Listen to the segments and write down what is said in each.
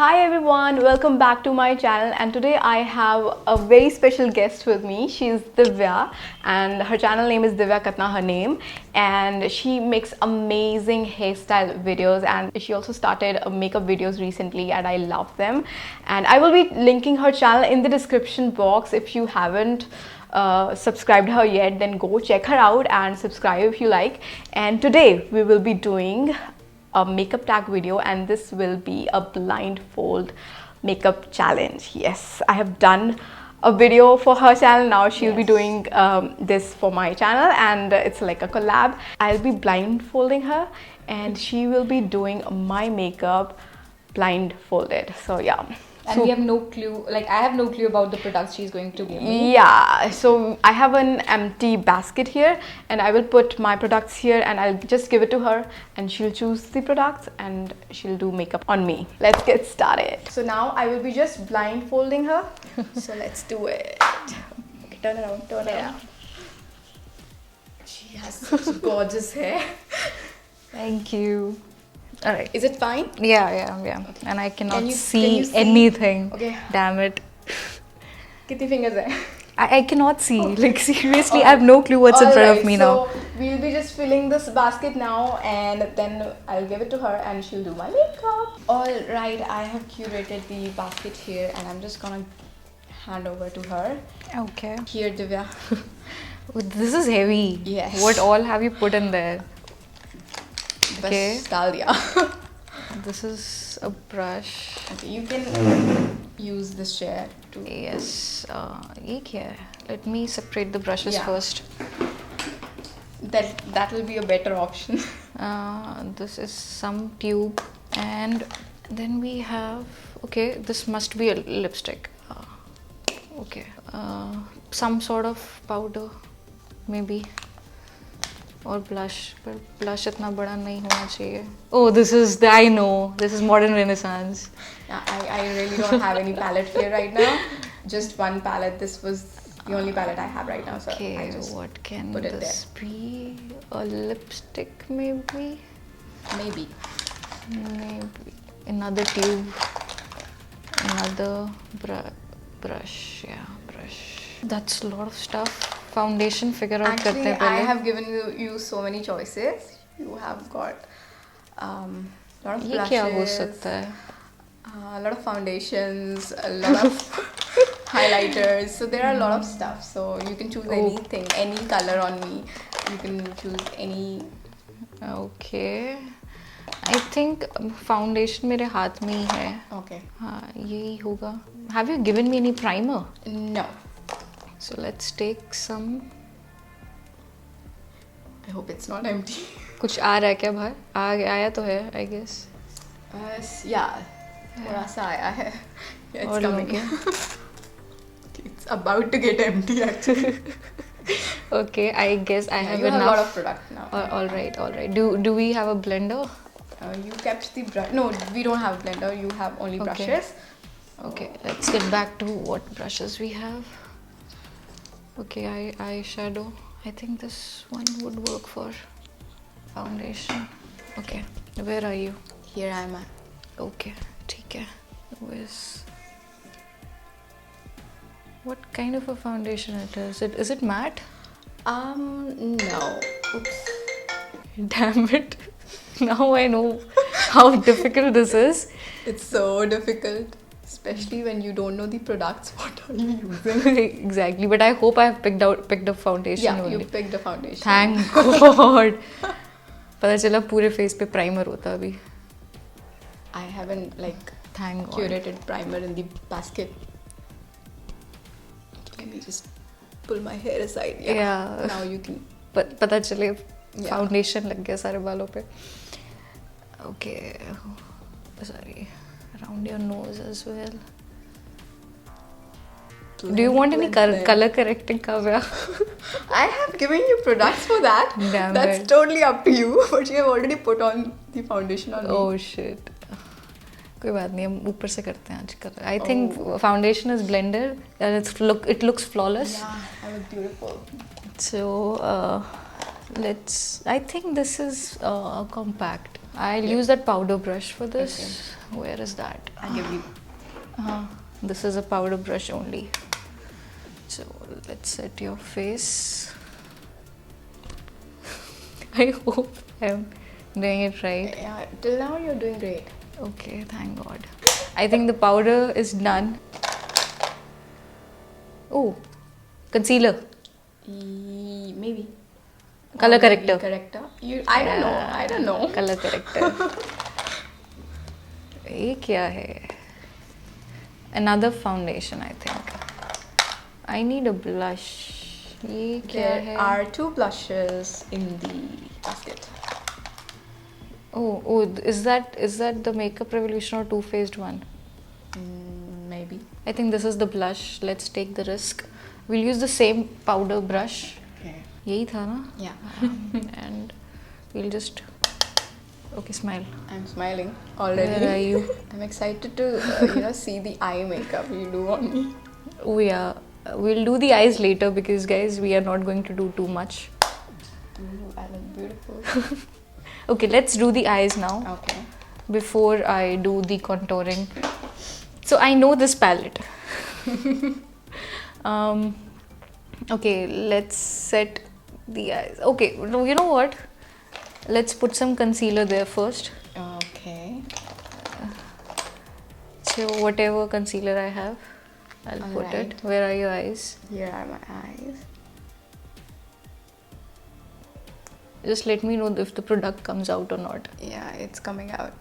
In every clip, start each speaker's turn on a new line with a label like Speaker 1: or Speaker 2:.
Speaker 1: Hi everyone, welcome back to my channel, and today I have a very special guest with me. She's Divya and her channel name is Divya Katna, her name, and she makes amazing hairstyle videos, and she also started makeup videos recently and I love them. And I will be linking her channel in the description box. If you haven't subscribed her yet, then go check her out and subscribe if you like. And today we will be doing a makeup tag video, and this will be a blindfold makeup challenge. Yes, I have done a video for her channel. Now she'll be doing this for my channel, and it's like a collab. I'll be blindfolding her and she will be doing my makeup blindfolded. So yeah.
Speaker 2: And we have no clue, like I have no clue about the products she's going to give me.
Speaker 1: Yeah, so I have an empty basket here and I will put my products here and I'll just give it to her and she'll choose the products and she'll do makeup on me. Let's get started. So now I will be just blindfolding her. So let's do it. Okay, turn around, turn around. She has such gorgeous hair.
Speaker 2: Thank you. All right.
Speaker 1: Is it fine?
Speaker 2: Yeah. Okay. And I cannot
Speaker 1: can you
Speaker 2: see anything.
Speaker 1: Okay.
Speaker 2: Damn it.
Speaker 1: Kitty fingers hai?
Speaker 2: I cannot see. Like seriously, I have no clue what's in front of me now.
Speaker 1: So we'll be just filling this basket now, and then I'll give it to her and she'll do my makeup. Alright, I have curated the basket here and I'm just gonna hand over to her.
Speaker 2: Okay.
Speaker 1: Here, Divya.
Speaker 2: Oh, this is heavy.
Speaker 1: Yes.
Speaker 2: What all have you put in there? Okay.
Speaker 1: Bas dal diya.
Speaker 2: This is a brush.
Speaker 1: Okay, you can use this chair to.
Speaker 2: Yes. Ye kya hai? Let me separate the brushes first.
Speaker 1: That will be a better option.
Speaker 2: This is some tube, and then we have, okay, this must be a lipstick. Okay, some sort of powder maybe, or blush, but blush itna bada nahi hona chahiye. Oh, this is I know, this is modern renaissance.
Speaker 1: Yeah, I really don't have any palette here right now. Just one palette. This was the only palette I have right now, so
Speaker 2: Okay,
Speaker 1: I just
Speaker 2: what can
Speaker 1: put it
Speaker 2: this be? A lipstick maybe?
Speaker 1: Maybe
Speaker 2: Another tube, another brush. Yeah, brush. That's a lot of stuff. Foundation figure out karte
Speaker 1: Actually,
Speaker 2: hain
Speaker 1: I
Speaker 2: pehle.
Speaker 1: have given you so many choices. You have got lot of
Speaker 2: ये क्या हो
Speaker 1: blushes,
Speaker 2: सकता है?
Speaker 1: a lot of foundations, a lot of highlighters. So there are a lot of stuff. So you can choose anything, any color on me. You can choose any.
Speaker 2: Okay. I think foundation मेरे हाथ में ही है.
Speaker 1: Okay.
Speaker 2: हाँ, यही होगा. Have you given me any primer?
Speaker 1: No.
Speaker 2: So let's take some.
Speaker 1: I hope it's not empty.
Speaker 2: कुछ आ रहा है क्या बाहर? आया तो है, I guess.
Speaker 1: Yeah. थोड़ा सा आया है. Yeah, it's
Speaker 2: और
Speaker 1: coming. It's about to get empty actually.
Speaker 2: Okay, I guess I have
Speaker 1: you
Speaker 2: enough.
Speaker 1: have a lot of product now.
Speaker 2: All right. Do we have a blender?
Speaker 1: You kept the brush. No, we don't have a blender. You have only brushes.
Speaker 2: Okay, let's get back to what brushes we have. Okay, eyeshadow. I think this one would work for foundation. Okay, where are you?
Speaker 1: Here I am.
Speaker 2: Okay, ठीक है. What kind of a foundation it is? Is it matte?
Speaker 1: No. Oops.
Speaker 2: Damn it. Now I know how difficult this is.
Speaker 1: It's so difficult, especially when you don't know the products. What are you using?
Speaker 2: Exactly, but I hope I have picked up foundation.
Speaker 1: Yeah,
Speaker 2: only.
Speaker 1: you picked the foundation.
Speaker 2: Thank God. पता चला पूरे face पे primer होता अभी.
Speaker 1: I haven't
Speaker 2: Thank God.
Speaker 1: curated primer in the basket. Let me just pull my hair aside.
Speaker 2: Yeah.
Speaker 1: Now you can.
Speaker 2: पता चले foundation लग गया सारे बालों पे. Okay. Sorry. Around your nose as well. Do you want any color correcting, Kavya?
Speaker 1: I have given you products for that.
Speaker 2: Damn
Speaker 1: That's
Speaker 2: it.
Speaker 1: totally up to you. But you have already put on the foundation on me.
Speaker 2: Oh shit. कोई बात नहीं, हम ऊपर से करते हैं आजकल. I think foundation is blended and it looks flawless.
Speaker 1: Yeah, I look beautiful.
Speaker 2: So I think this is compact. I'll use that powder brush for this. Okay. Where is that?
Speaker 1: I'll give you.
Speaker 2: This is a powder brush only. So let's set your face. I hope I'm doing it right.
Speaker 1: Yeah, till now you're doing great.
Speaker 2: Okay, thank God. I think the powder is done. Oh, concealer.
Speaker 1: Maybe.
Speaker 2: Color corrector.
Speaker 1: I don't know.
Speaker 2: Color corrector. ये क्या है? Another foundation, I think. I need a blush. ये क्या है?
Speaker 1: There are 2 blushes in the basket.
Speaker 2: Oh, is that the Makeup Revolution or Too Faced one?
Speaker 1: Maybe.
Speaker 2: I think this is the blush. Let's take the risk. We'll use the same powder brush.
Speaker 1: Okay.
Speaker 2: यही था ना?
Speaker 1: Yeah.
Speaker 2: And we'll just. Okay, smile.
Speaker 1: I'm smiling already.
Speaker 2: Where are you?
Speaker 1: I'm excited to see the eye makeup you do on me.
Speaker 2: Oh yeah, we'll do the eyes later because guys, we are not going to do too much.
Speaker 1: Ooh, I look beautiful.
Speaker 2: Okay, let's do the eyes now.
Speaker 1: Okay.
Speaker 2: Before I do the contouring. So I know this palette. Okay, let's set the eyes. Okay, you know what? Let's put some concealer there first.
Speaker 1: Okay.
Speaker 2: So whatever concealer I have, I'll put it. Where are your eyes?
Speaker 1: Here are my eyes.
Speaker 2: Just let me know if the product comes out or not.
Speaker 1: Yeah, it's coming out.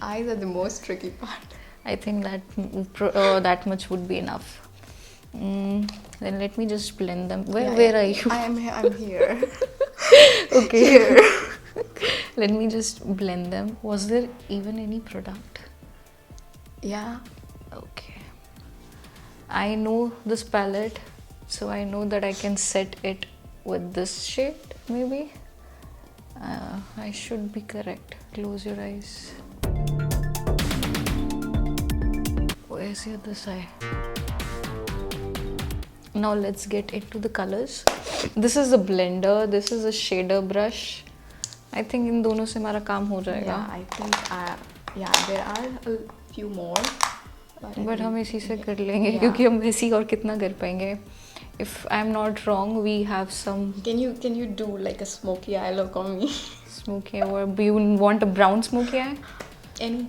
Speaker 1: Eyes are the most tricky part.
Speaker 2: I think that much would be enough. Then let me just blend them. Where are you?
Speaker 1: I'm here.
Speaker 2: Okay.
Speaker 1: Here.
Speaker 2: Let me just blend them. Was there even any product?
Speaker 1: Yeah.
Speaker 2: Okay. I know this palette, so I know that I can set it with this shade, maybe. I should be correct. Close your eyes. Where's your this eye? Now let's get into the colors. This is a blender. This is a shader brush. I think इन दोनों से हमारा काम हो जाएगा.
Speaker 1: Yeah, I think there are a few more.
Speaker 2: But हम इसी से कर लेंगे क्योंकि हम वैसे ही और कितना कर पाएंगे. If I'm not wrong, we have some.
Speaker 1: Can you do like a smoky eye look on me?
Speaker 2: Smoky, or you want a brown smoky eye?
Speaker 1: Any.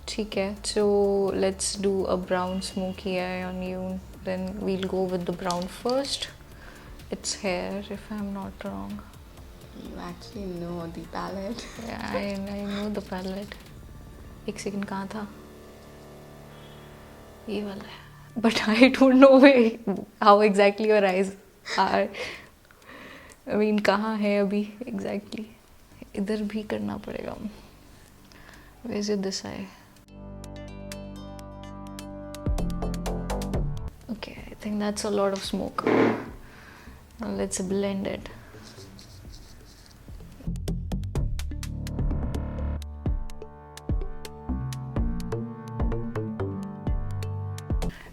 Speaker 2: ठीक है. So let's do a brown smoky eye on you. Then we'll go with the brown first. It's hair, if I'm not wrong.
Speaker 1: You actually know the palette.
Speaker 2: Yeah, I know the palette. एक second कहाँ था? ये वाला है. But I don't know how exactly your eyes are. I mean, कहाँ है अभी exactly? इधर भी करना पड़ेगा. Where's your this eye? Okay, I think that's a lot of smoke. Now let's blend it.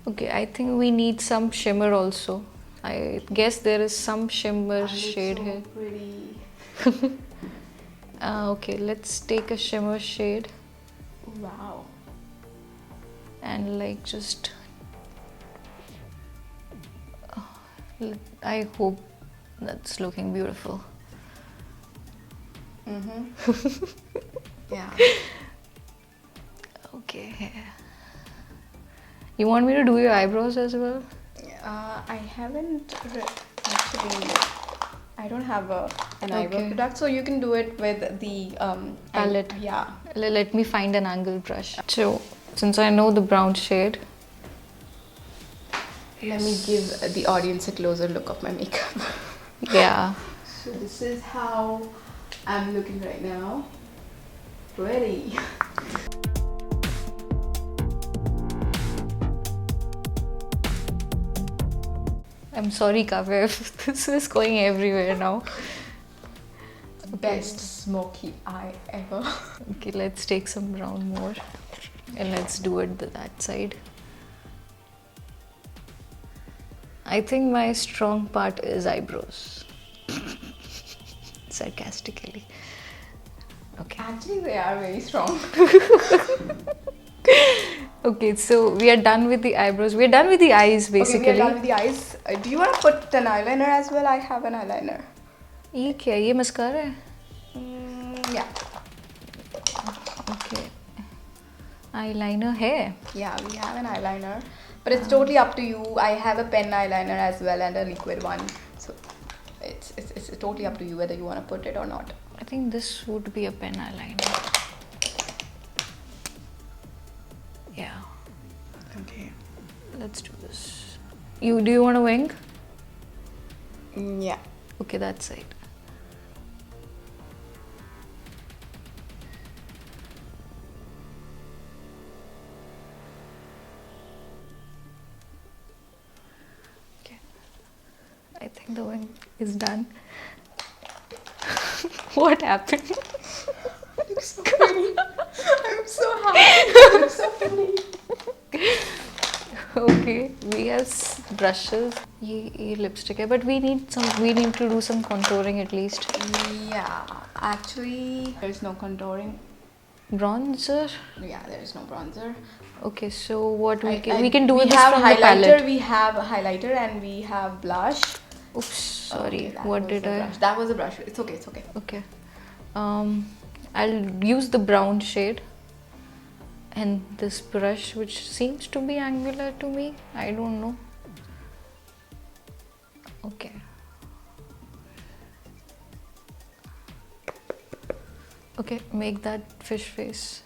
Speaker 2: Okay, I think we need some shimmer also. I guess there is some shimmer shade so here.
Speaker 1: Pretty.
Speaker 2: Okay, let's take a shimmer shade.
Speaker 1: Wow.
Speaker 2: And like just. I hope that's looking beautiful.
Speaker 1: Yeah.
Speaker 2: Okay. You want me to do your eyebrows as well?
Speaker 1: I haven't actually. I don't have an eyebrow product, so you can do it with the
Speaker 2: palette.
Speaker 1: Yeah.
Speaker 2: Let me find an angle brush. So, since I know the brown shade,
Speaker 1: let me give the audience a closer look of my makeup.
Speaker 2: Yeah.
Speaker 1: So this is how I'm looking right now. Pretty.
Speaker 2: I'm sorry, Kavya, if this is going everywhere now.
Speaker 1: Best smoky eye ever.
Speaker 2: Okay, let's take some brown more and let's do it that side. I think my strong part is eyebrows. sarcastically. Okay.
Speaker 1: Actually, they are very strong.
Speaker 2: Okay, so we are done with the eyebrows. We are done with the eyes basically.
Speaker 1: Okay, we are done with the eyes. Do you want to put an eyeliner as well? I have an eyeliner.
Speaker 2: ये क्या है? ये mascara है?
Speaker 1: Yeah.
Speaker 2: Okay. Eyeliner है?
Speaker 1: Yeah, we have an eyeliner. But it's totally up to you. I have a pen eyeliner as well and a liquid one. So it's totally up to you whether you want to put it or not.
Speaker 2: I think this would be a pen eyeliner. Yeah.
Speaker 1: Okay.
Speaker 2: Let's do this. Do you want a wing?
Speaker 1: Yeah.
Speaker 2: Okay, that's it. Okay. I think the wing is done. What happened?
Speaker 1: It looks so pretty. I'm so happy. It looks so pretty.
Speaker 2: Okay, we have brushes. ये lipstick है, but we need to do some contouring at least.
Speaker 1: Yeah, actually, there's no contouring.
Speaker 2: Bronzer?
Speaker 1: Yeah, there is no bronzer.
Speaker 2: Okay, so what we can do
Speaker 1: we
Speaker 2: this
Speaker 1: have
Speaker 2: from
Speaker 1: highlighter,
Speaker 2: the palette.
Speaker 1: We have highlighter and we have blush.
Speaker 2: Oops, sorry.
Speaker 1: Okay,
Speaker 2: What did I?
Speaker 1: Brush. That was a brush. It's okay. It's okay.
Speaker 2: Okay. I'll use the brown shade and this brush, which seems to be angular to me. I don't know. Okay. Okay, make that fish face.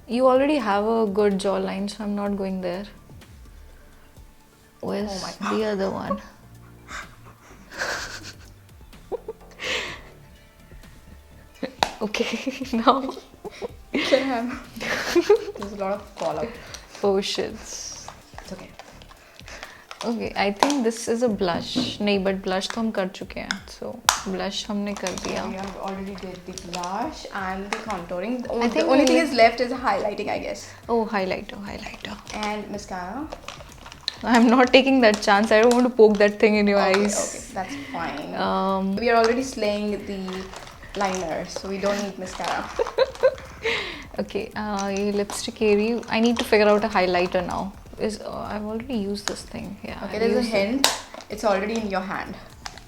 Speaker 2: You already have a good jawline, so I'm not going there. Where's the other one? Okay, now.
Speaker 1: There's a lot of Collab.
Speaker 2: Oh shit.
Speaker 1: It's okay.
Speaker 2: Okay, I think this is a blush. नहीं, but blush तो हम कर चुके हैं. So blush हमने कर दिया.
Speaker 1: We have already did the blush and the contouring.
Speaker 2: I think
Speaker 1: the only thing is left is highlighting, I guess.
Speaker 2: Oh, highlighter.
Speaker 1: And mascara.
Speaker 2: I'm not taking that chance. I don't want to poke that thing in your eyes.
Speaker 1: Okay, that's fine. We are already slaying the liner, so we don't need mascara.
Speaker 2: Okay, ये lipstick area. I need to figure out a highlighter now. I've already used this thing. Yeah.
Speaker 1: Okay, there's a hint. It's already in your hand.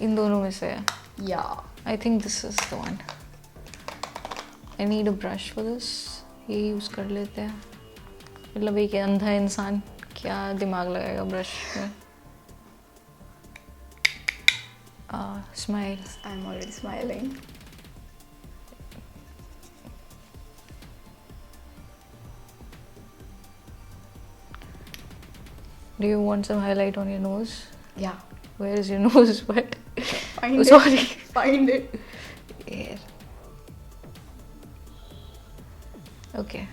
Speaker 2: इन दोनों में से.
Speaker 1: Yeah.
Speaker 2: I think this is the one. I need a brush for this. ये use कर लेते हैं. मतलब एक अंधा इंसान क्या दिमाग लगाएगा brush में? Smile.
Speaker 1: I'm already smiling.
Speaker 2: Do you want some highlight on your nose?
Speaker 1: Yeah.
Speaker 2: Where is your nose? What?
Speaker 1: Find it.
Speaker 2: Sorry.
Speaker 1: Find it.
Speaker 2: Here. Okay.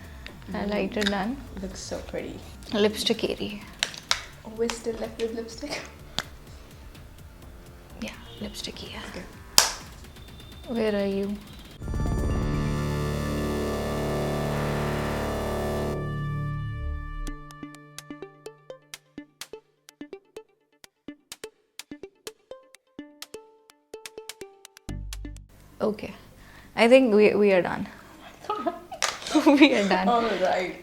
Speaker 2: Highlighter done.
Speaker 1: Looks so pretty.
Speaker 2: Lipstick area.
Speaker 1: Oh, we're still left with lipstick.
Speaker 2: Yeah, lipstick here.
Speaker 1: Okay.
Speaker 2: Where are you? Okay, I think we are done. We are done.
Speaker 1: All right.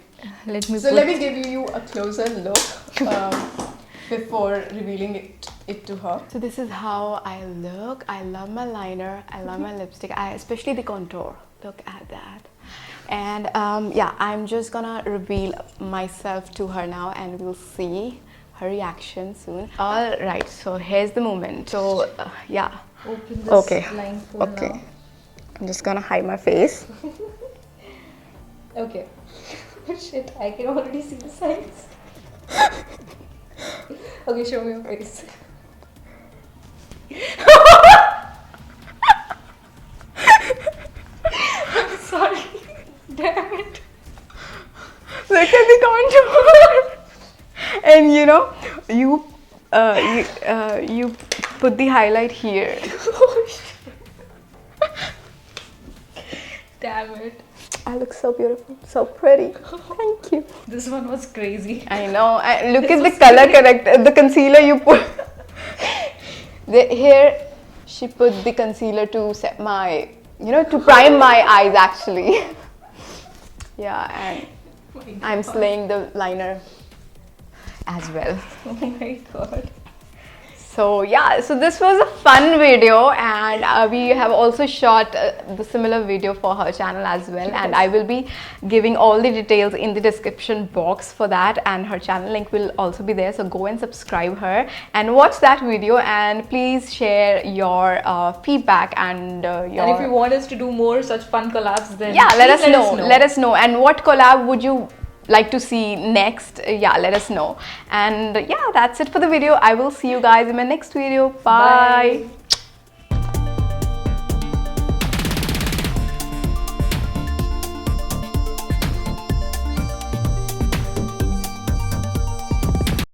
Speaker 2: Let me.
Speaker 1: So let me give you a closer look before revealing it to her. So this is how I look. I love my liner. I love my lipstick. Especially the contour. Look at that. And yeah, I'm just gonna reveal myself to her now, and we'll see her reaction soon. All right. So here's the moment. So yeah.
Speaker 2: Open this blindfold
Speaker 1: Okay.
Speaker 2: now.
Speaker 1: I'm just gonna hide my face.
Speaker 2: Okay. Oh shit, I can already see the signs. Okay, show me your face. I'm sorry. Damn it.
Speaker 1: Look at the contour. And you know, you put the highlight here.
Speaker 2: Oh shit. Damn it.
Speaker 1: I look so beautiful, so pretty. Thank you.
Speaker 2: This one was crazy.
Speaker 1: I know. Look at the color correct. The concealer you put. Here, She put the concealer to set my, to prime my eyes actually. Yeah, and I'm slaying the liner as well.
Speaker 2: Oh my god.
Speaker 1: So yeah, so this was a fun video, and we have also shot the similar video for her channel as well, and I will be giving all the details in the description box for that, and her channel link will also be there, so go and subscribe her and watch that video, and please share your feedback and your...
Speaker 2: And if you want us to do more such fun collabs, then
Speaker 1: yeah, let
Speaker 2: please
Speaker 1: us know. Let us know. And what collab would you like to see next? Yeah, let us know. And yeah, that's it for the video. I will see you guys in my next video. Bye.
Speaker 2: Bye.